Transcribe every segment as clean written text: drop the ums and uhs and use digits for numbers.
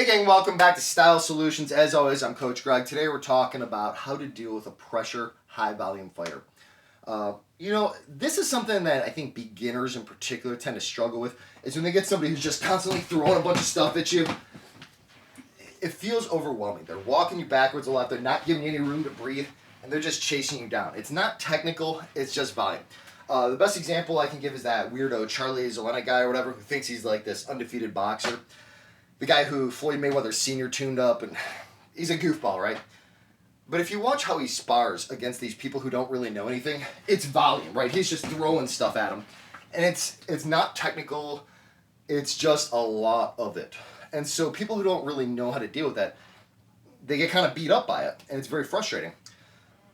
Hey gang, welcome back to Style Solutions. As always, I'm Coach Greg. Today we're talking about how to deal with a pressure, high volume fighter. This is something that I think beginners in particular tend to struggle with, is when they get somebody who's just constantly throwing a bunch of stuff at you. It feels overwhelming. They're walking you backwards a lot, they're not giving you any room to breathe, and they're just chasing you down. It's not technical, it's just volume. The best example I can give is that weirdo Charlie Zelena guy or whatever who thinks he's like this undefeated boxer. The guy who Floyd Mayweather Sr. tuned up, and he's a goofball, right? But if you watch how he spars against these people who don't really know anything, it's volume, right? He's just throwing stuff at them. And it's not technical, it's just a lot of it. And so people who don't really know how to deal with that, they get kind of beat up by it, and it's very frustrating.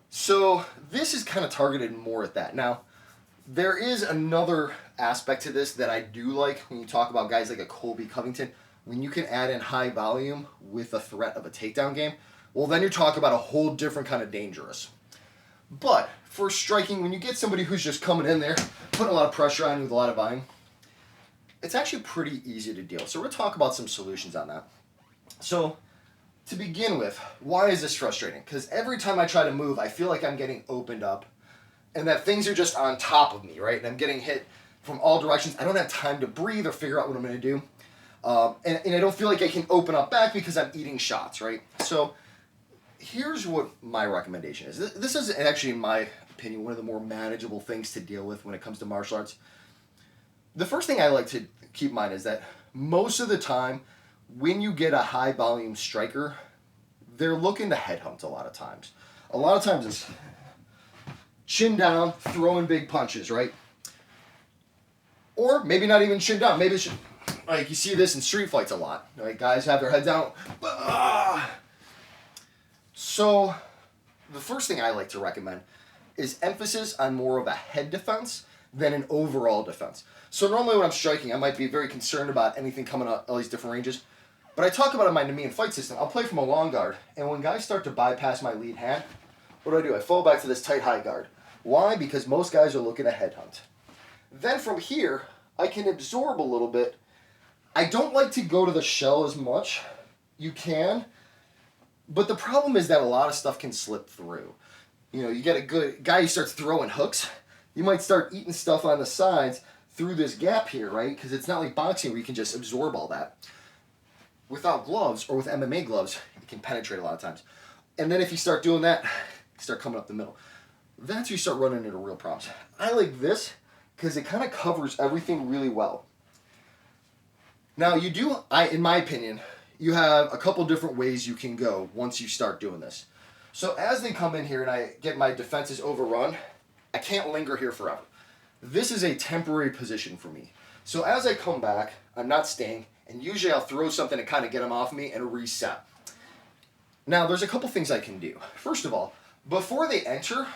So this is kind of targeted more at that. Now, there is another aspect to this that I do like when you talk about guys like a Colby Covington. When you can add in high volume with a threat of a takedown game, well, then you're talking about a whole different kind of dangerous. But for striking, when you get somebody who's just coming in there, putting a lot of pressure on you with a lot of volume, it's actually pretty easy to deal. So we're going to talk about some solutions on that. So to begin with, why is this frustrating? Because every time I try to move, I feel like I'm getting opened up and that things are just on top of me, right? And I'm getting hit from all directions. I don't have time to breathe or figure out what I'm going to do. And I don't feel like I can open up back because I'm eating shots, right? So here's what my recommendation is. This is actually, in my opinion, one of the more manageable things to deal with when it comes to martial arts. The first thing I like to keep in mind is that most of the time, when you get a high volume striker, they're looking to headhunt a lot of times. A lot of times it's chin down, throwing big punches, right? Or maybe not even chin down. Maybe it's like you see this in street fights a lot. Right? Guys have their heads down. So the first thing I like to recommend is emphasis on more of a head defense than an overall defense. So normally when I'm striking, I might be very concerned about anything coming out all these different ranges. But I talk about in my Nemean fight system, I'll play from a long guard. And when guys start to bypass my lead hand, what do? I fall back to this tight high guard. Why? Because most guys are looking to headhunt. Then from here, I can absorb a little bit. I don't like to go to the shell as much. You can. But the problem is that a lot of stuff can slip through. You know, you get a good guy who starts throwing hooks. You might start eating stuff on the sides through this gap here, right? Because it's not like boxing where you can just absorb all that. Without gloves or with MMA gloves, it can penetrate a lot of times. And then if you start doing that, you start coming up the middle. That's where you start running into real problems. I like this because it kind of covers everything really well. Now you do, in my opinion, you have a couple different ways you can go once you start doing this. So as they come in here and I get my defenses overrun, I can't linger here forever. This is a temporary position for me. So as I come back, I'm not staying, and usually I'll throw something to kind of get them off me and reset. Now there's a couple things I can do. First of all, before they enter,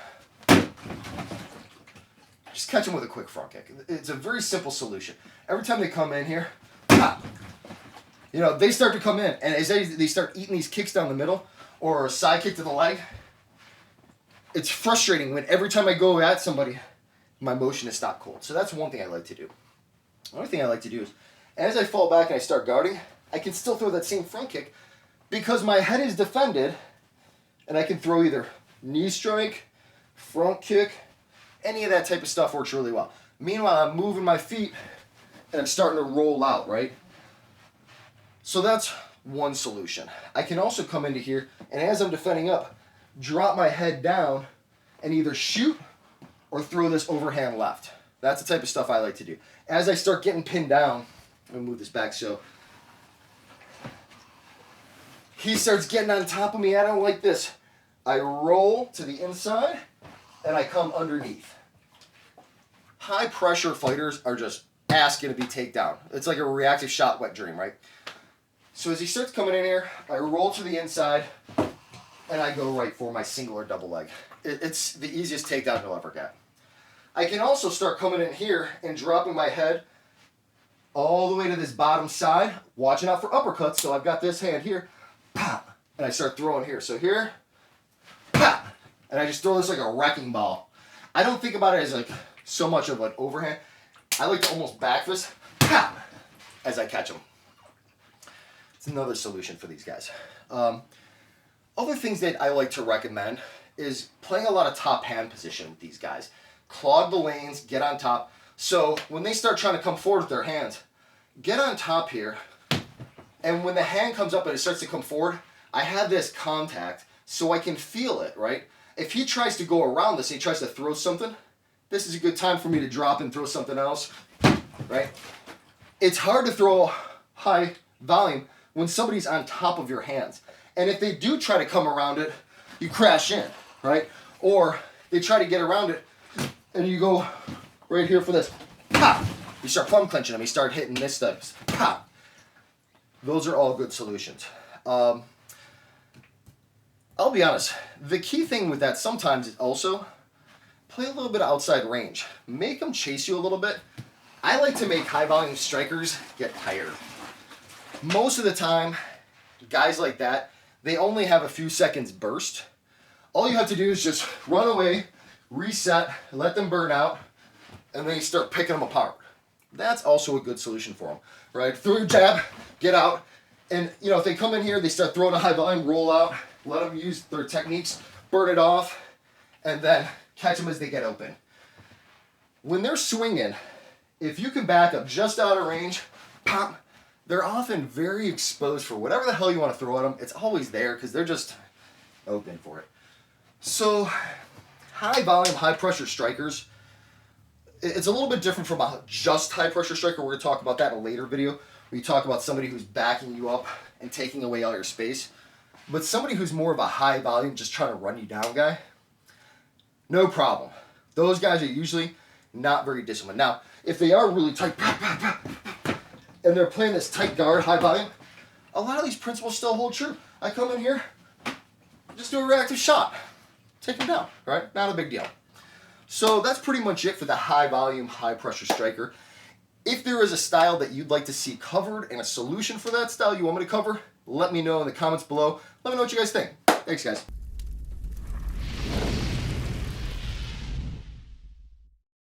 just catch them with a quick front kick. It's a very simple solution. Every time they come in here, you know, they start to come in, and as they start eating these kicks down the middle, or a side kick to the leg, it's frustrating when every time I go at somebody, my motion is stopped cold. So that's one thing I like to do. Another thing I like to do is, as I fall back and I start guarding, I can still throw that same front kick because my head is defended, and I can throw either knee strike, front kick, any of that type of stuff works really well. Meanwhile, I'm moving my feet, and I'm starting to roll out, right? So that's one solution. I can also come into here, and as I'm defending up, drop my head down and either shoot or throw this overhand left. That's the type of stuff I like to do. As I start getting pinned down, I'm going to move this back so he starts getting on top of me. I don't like this. I roll to the inside, and I come underneath. High pressure fighters are just asking to be taken down. It's like a reactive shot wet dream, right? So as he starts coming in here, I roll to the inside, and I go right for my single or double leg. It's the easiest takedown you'll ever get. I can also start coming in here and dropping my head all the way to this bottom side, watching out for uppercuts. So I've got this hand here, pop, and I start throwing here. So here, pop, and I just throw this like a wrecking ball. I don't think about it as like so much of an overhand. I like to almost back fist, pop, as I catch them. It's another solution for these guys. Other things that I like to recommend is playing a lot of top hand position with these guys. Clog the lanes, get on top. So when they start trying to come forward with their hands, get on top here. And when the hand comes up and it starts to come forward, I have this contact so I can feel it, right? If he tries to go around this, he tries to throw something, this is a good time for me to drop and throw something else, right? It's hard to throw high volume when somebody's on top of your hands. And if they do try to come around it, you crash in, right? Or they try to get around it and you go right here for this. Pop! You start plum clenching them, you start hitting this stuff. Pop! Those are all good solutions. I'll be honest, the key thing with that sometimes is also play a little bit of outside range. Make them chase you a little bit. I like to make high volume strikers get tired. Most of the time, guys like that, they only have a few seconds burst. All you have to do is just run away, reset, let them burn out, and then you start picking them apart. That's also a good solution for them, right? Throw your jab, get out, and you know, if they come in here, they start throwing a high volume, roll out, let them use their techniques, burn it off, and then catch them as they get open. When they're swinging, if you can back up just out of range, pop, they're often very exposed for whatever the hell you want to throw at them. It's always there because they're just open for it. So high volume, high pressure strikers, it's a little bit different from a just high pressure striker. We're going to talk about that in a later video where you talk about somebody who's backing you up and taking away all your space. But somebody who's more of a high volume, just trying to run you down guy, no problem. Those guys are usually not very disciplined. Now, if they are really tight, and they're playing this tight guard, high volume, a lot of these principles still hold true. I come in here, just do a reactive shot. Take them down, right? Not a big deal. So that's pretty much it for the high volume, high pressure striker. If there is a style that you'd like to see covered and a solution for that style you want me to cover, let me know in the comments below. Let me know what you guys think. Thanks, guys.